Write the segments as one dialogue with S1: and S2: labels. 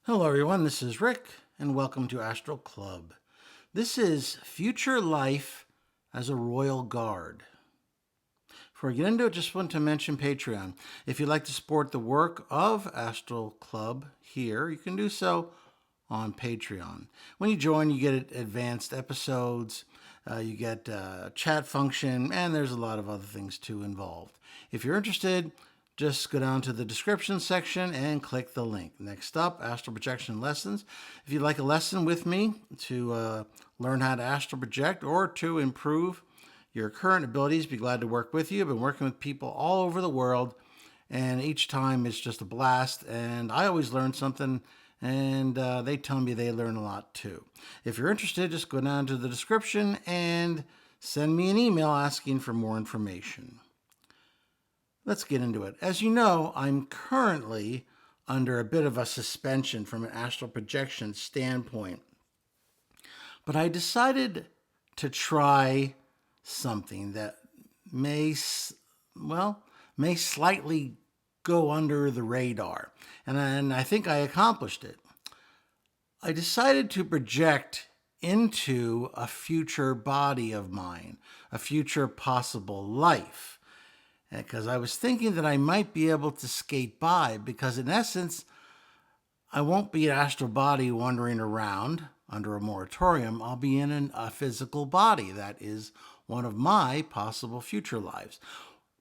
S1: Hello, everyone. This is Rick, and welcome to Astral Club. This is Future Life as a Royal Guard. Before I get into it, just want to mention Patreon. If you'd like to support the work of Astral Club here, you can do so on Patreon. When you join, you get advanced episodes, you get a chat function, and there's a lot of other things too involved. If you're interested, just go down to the description section and click the link. Next up, astral projection lessons. If you'd like a lesson with me to learn how to astral project or to improve your current abilities, be glad to work with you. I've been working with people all over the world, and each time it's just a blast, and I always learn something, and they tell me they learn a lot too. If you're interested, just go down to the description and send me an email asking for more information. Let's get into it. As you know, I'm currently under a bit of a suspension from an astral projection standpoint. But I decided to try something that may slightly go under the radar. And I think I accomplished it. I decided to project into a future body of mine, a future possible life. Because I was thinking that I might be able to skate by, because in essence, I won't be an astral body wandering around under a moratorium. I'll be in a physical body. That is one of my possible future lives.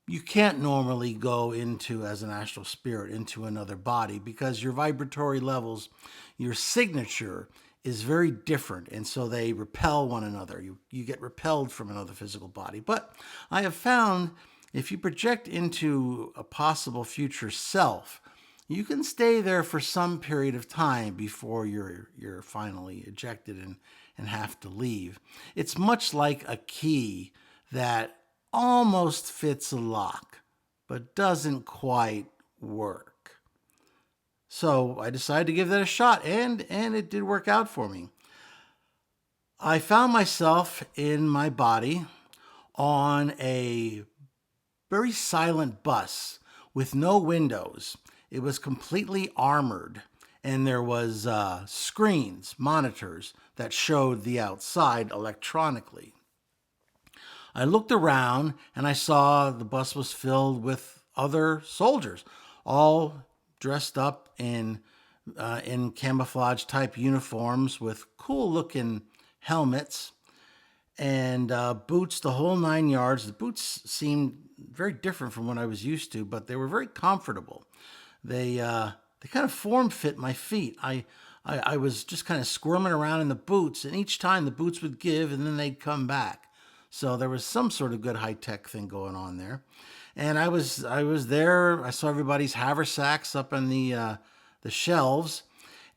S1: You can't normally go into, as an astral spirit, into another body because your vibratory levels, your signature is very different, and so they repel one another. You get repelled from another physical body. But I have found if you project into a possible future self, you can stay there for some period of time before you're finally ejected and have to leave. It's much like a key that almost fits a lock, but doesn't quite work. So I decided to give that a shot, and it did work out for me. I found myself in my body on a very silent bus with no windows. It was completely armored, and there was screens, monitors that showed the outside electronically. I looked around and I saw the bus was filled with other soldiers, all dressed up in camouflage type uniforms with cool looking helmets and boots, the whole 9 yards. The boots seemed very different from what I was used to, but they were very comfortable. They kind of form fit my feet. I was just kind of squirming around in the boots, and each time the boots would give, and then they'd come back. So there was some sort of good high tech thing going on there. And I was there. I saw everybody's haversacks up on the shelves,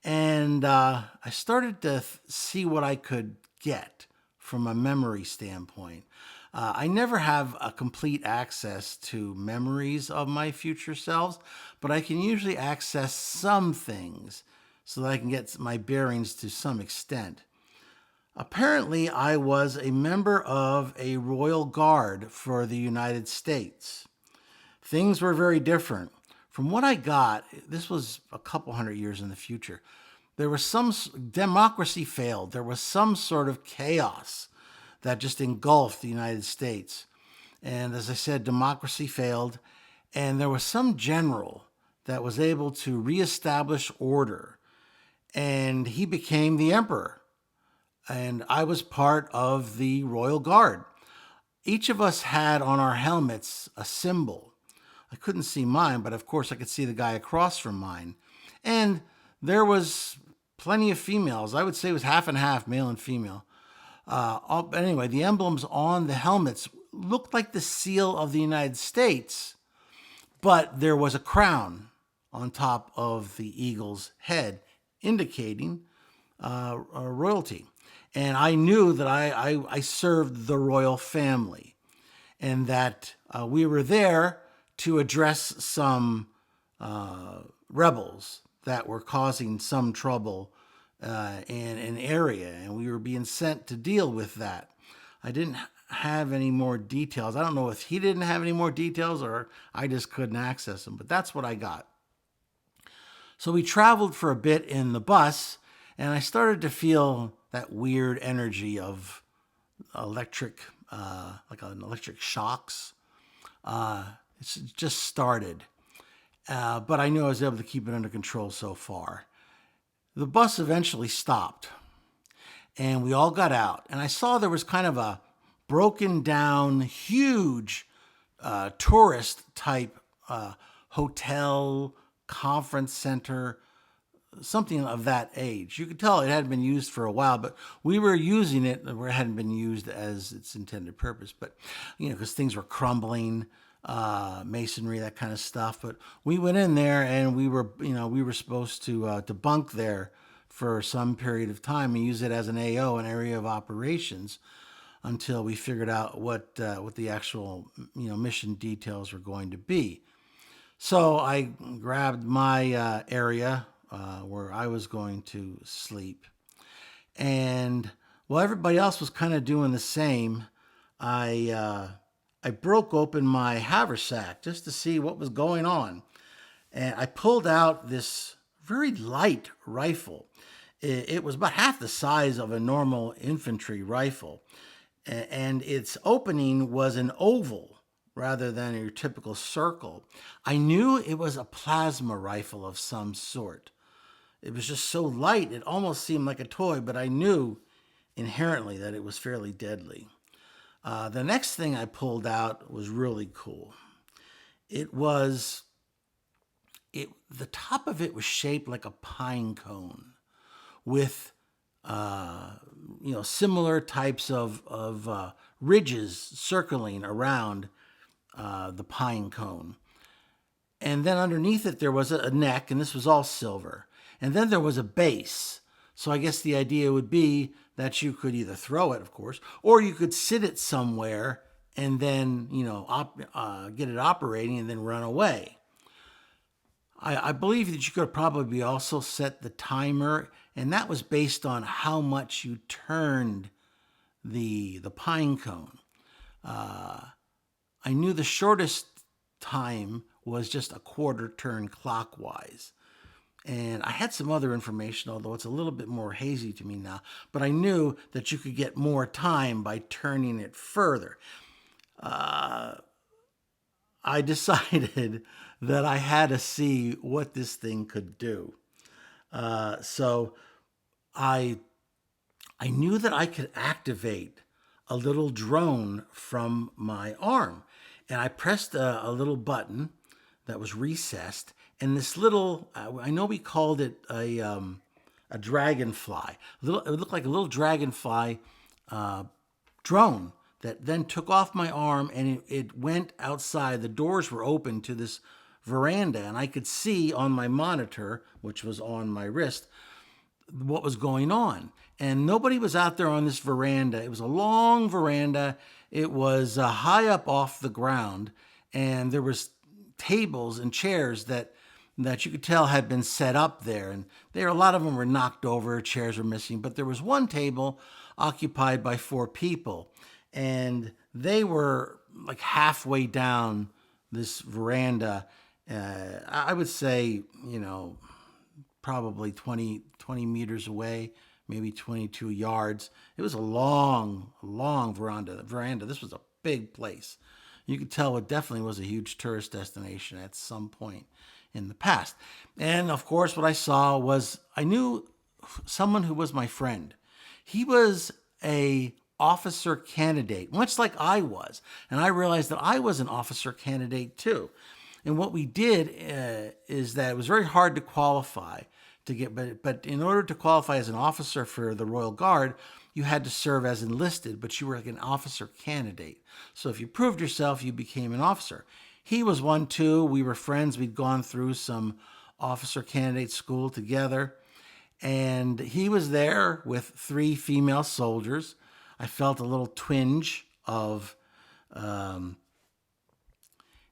S1: and I started to see what I could get from a memory standpoint. I never have a complete access to memories of my future selves, but I can usually access some things so that I can get my bearings to some extent. Apparently, I was a member of a royal guard for the United States. Things were very different. From what I got, this was a couple hundred years in the future. There was some democracy failed. There was some sort of chaos that just engulfed the United States. And as I said, democracy failed. And there was some general that was able to reestablish order. And he became the emperor. And I was part of the royal guard. Each of us had on our helmets a symbol. I couldn't see mine, but of course I could see the guy across from mine. And there was plenty of females. I would say it was half and half, male and female. Anyway, the emblems on the helmets looked like the seal of the United States, but there was a crown on top of the eagle's head, indicating royalty. And I knew that I served the royal family, and that we were there to address some rebels that were causing some trouble in an area, and we were being sent to deal with that. I didn't have any more details. I don't know if he didn't have any more details or I just couldn't access them, but that's what I got. So we traveled for a bit in the bus, and I started to feel that weird energy of electric, like an electric shocks. It's just started, but I knew I was able to keep it under control so far. The bus eventually stopped, and we all got out, and I saw there was kind of a broken down, huge tourist type hotel, conference center, something of that age. You could tell it hadn't been used for a while, but we were using it where it hadn't been used as its intended purpose. But, because things were crumbling, masonry, that kind of stuff. But we went in there and we were supposed to bunk there for some period of time and use it as an AO, an area of operations, until we figured out what the actual mission details were going to be. So I grabbed my area where I was going to sleep, and while everybody else was kind of doing the same, I broke open my haversack just to see what was going on, and I pulled out this very light rifle. It was about half the size of a normal infantry rifle, and its opening was an oval rather than your typical circle. I knew it was a plasma rifle of some sort. It was just so light, it almost seemed like a toy, but I knew inherently that it was fairly deadly. The next thing I pulled out was really cool. The top of it was shaped like a pine cone with similar types of ridges circling around the pine cone. And then underneath it, there was a neck, and this was all silver. And then there was a base. So I guess the idea would be that you could either throw it, of course, or you could sit it somewhere and then, get it operating and then run away. I believe that you could probably also set the timer, and that was based on how much you turned the pine cone. I knew the shortest time was just a quarter turn clockwise. And I had some other information, although it's a little bit more hazy to me now, but I knew that you could get more time by turning it further. I decided that I had to see what this thing could do. So I knew that I could activate a little drone from my arm. And I pressed a little button that was recessed, and this little, I know we called it a dragonfly. It looked like a little dragonfly drone that then took off my arm, and it went outside. The doors were open to this veranda, and I could see on my monitor, which was on my wrist, what was going on. And nobody was out there on this veranda. It was a long veranda. It was high up off the ground, and there was tables and chairs that you could tell had been set up there. And a lot of them were knocked over, chairs were missing, but there was one table occupied by 4 people, and they were like halfway down this veranda. I would say, probably 20 meters away, maybe 22 yards. It was a long veranda. This was a big place. You could tell it definitely was a huge tourist destination at some point in the past. And of course, what I saw was, I knew someone who was my friend. He was a officer candidate, much like I was. And I realized that I was an officer candidate too. And what we did is that it was very hard to qualify to get, but in order to qualify as an officer for the Royal Guard, you had to serve as enlisted, but you were like an officer candidate. So if you proved yourself, you became an officer. He was one too. We were friends. We'd gone through some officer candidate school together. And he was there with 3 female soldiers. I felt a little twinge of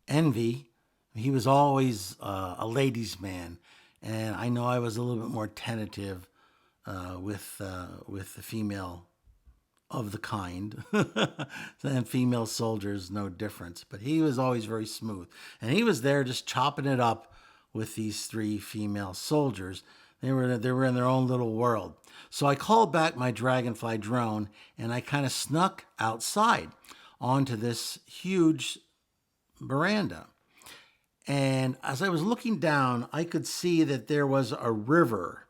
S1: envy. He was always a ladies' man. And I know I was a little bit more tentative with the female of the kind. And female soldiers, no difference. But he was always very smooth. And he was there just chopping it up with these three female soldiers. They were in their own little world. So I called back my Dragonfly drone and I kind of snuck outside onto this huge veranda. And as I was looking down, I could see that there was a river,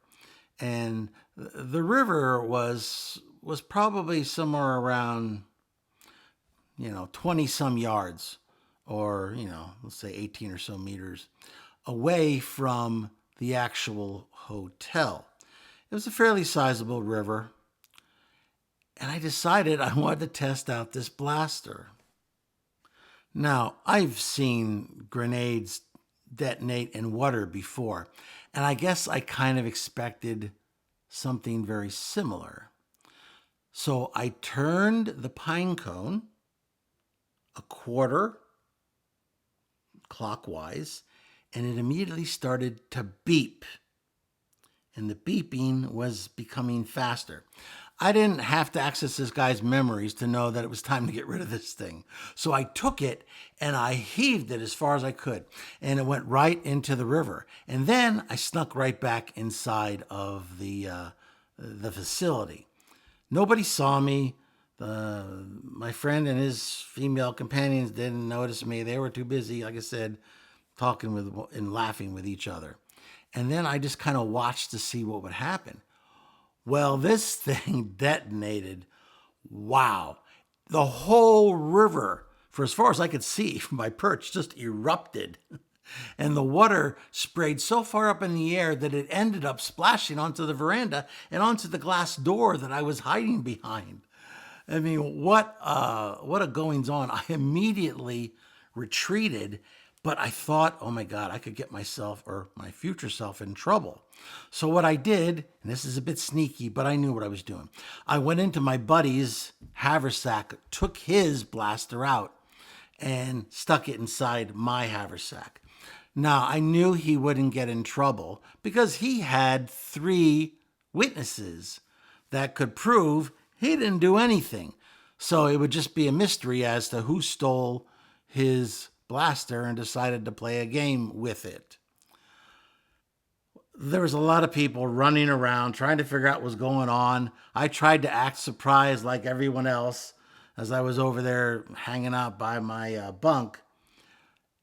S1: and the river was probably somewhere around 20 some yards, or let's say 18 or so meters away from the actual hotel. It was a fairly sizable river, and I decided I wanted to test out this blaster. Now, I've seen grenades detonate in water before, and I guess I kind of expected something very similar. So I turned the pine cone a quarter clockwise, and it immediately started to beep. And the beeping was becoming faster. I didn't have to access this guy's memories to know that it was time to get rid of this thing. So I took it and I heaved it as far as I could. And it went right into the river. And then I snuck right back inside of the facility. Nobody saw me. My friend and his female companions didn't notice me. They were too busy, like I said, talking with and laughing with each other. And then I just kind of watched to see what would happen. Well, this thing detonated. Wow. The whole river, for as far as I could see from my perch, just erupted. And the water sprayed so far up in the air that it ended up splashing onto the veranda and onto the glass door that I was hiding behind. I mean, what a goings on. I immediately retreated, but I thought, oh my God, I could get myself or my future self in trouble. So what I did, and this is a bit sneaky, but I knew what I was doing. I went into my buddy's haversack, took his blaster out, and stuck it inside my haversack. Now, I knew he wouldn't get in trouble because he had 3 witnesses that could prove he didn't do anything. So it would just be a mystery as to who stole his blaster and decided to play a game with it. There was a lot of people running around trying to figure out what was going on. I tried to act surprised like everyone else as I was over there hanging out by my bunk.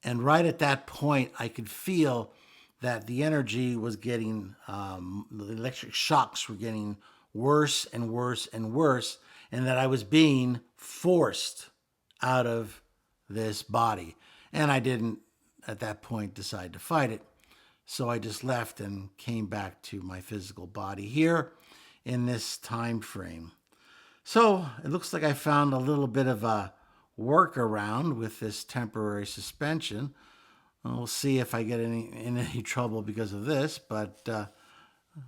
S1: And right at that point, I could feel that the energy was getting, the electric shocks were getting worse and worse and worse, and that I was being forced out of this body. And I didn't, at that point, decide to fight it. So I just left and came back to my physical body here in this time frame. So it looks like I found a little bit of a workaround with this temporary suspension. We'll see if I get in any trouble because of this, but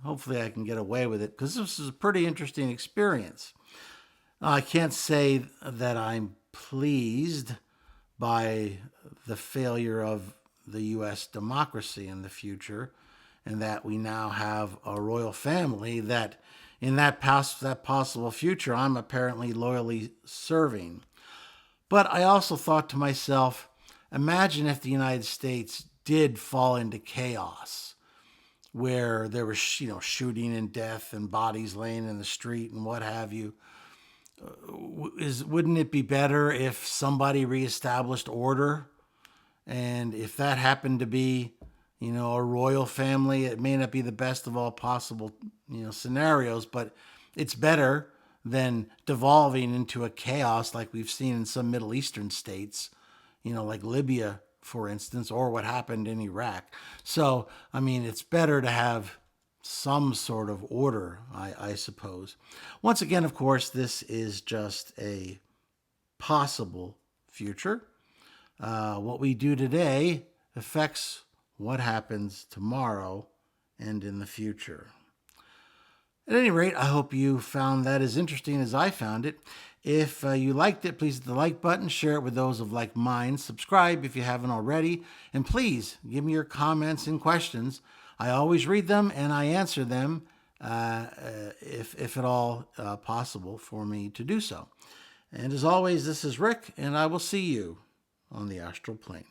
S1: hopefully I can get away with it because this is a pretty interesting experience. I can't say that I'm pleased by the failure of the U.S. democracy in the future, and that we now have a royal family that in that possible future I'm apparently loyally serving. But I also thought to myself, imagine if the United States did fall into chaos where there was shooting and death and bodies laying in the street and what have you. Wouldn't it be better if somebody reestablished order? And if that happened to be, a royal family, it may not be the best of all possible, scenarios, but it's better than devolving into a chaos like we've seen in some Middle Eastern states, like Libya, for instance, or what happened in Iraq. So, it's better to have some sort of order, I suppose. Once again, of course, this is just a possible future. What we do today affects what happens tomorrow and in the future. At any rate, I hope you found that as interesting as I found it. If you liked it, please hit the like button, share it with those of like minds, subscribe if you haven't already, and please give me your comments and questions. I always read them and I answer them if at all possible for me to do so. And as always, this is Rick, and I will see you on the astral plane.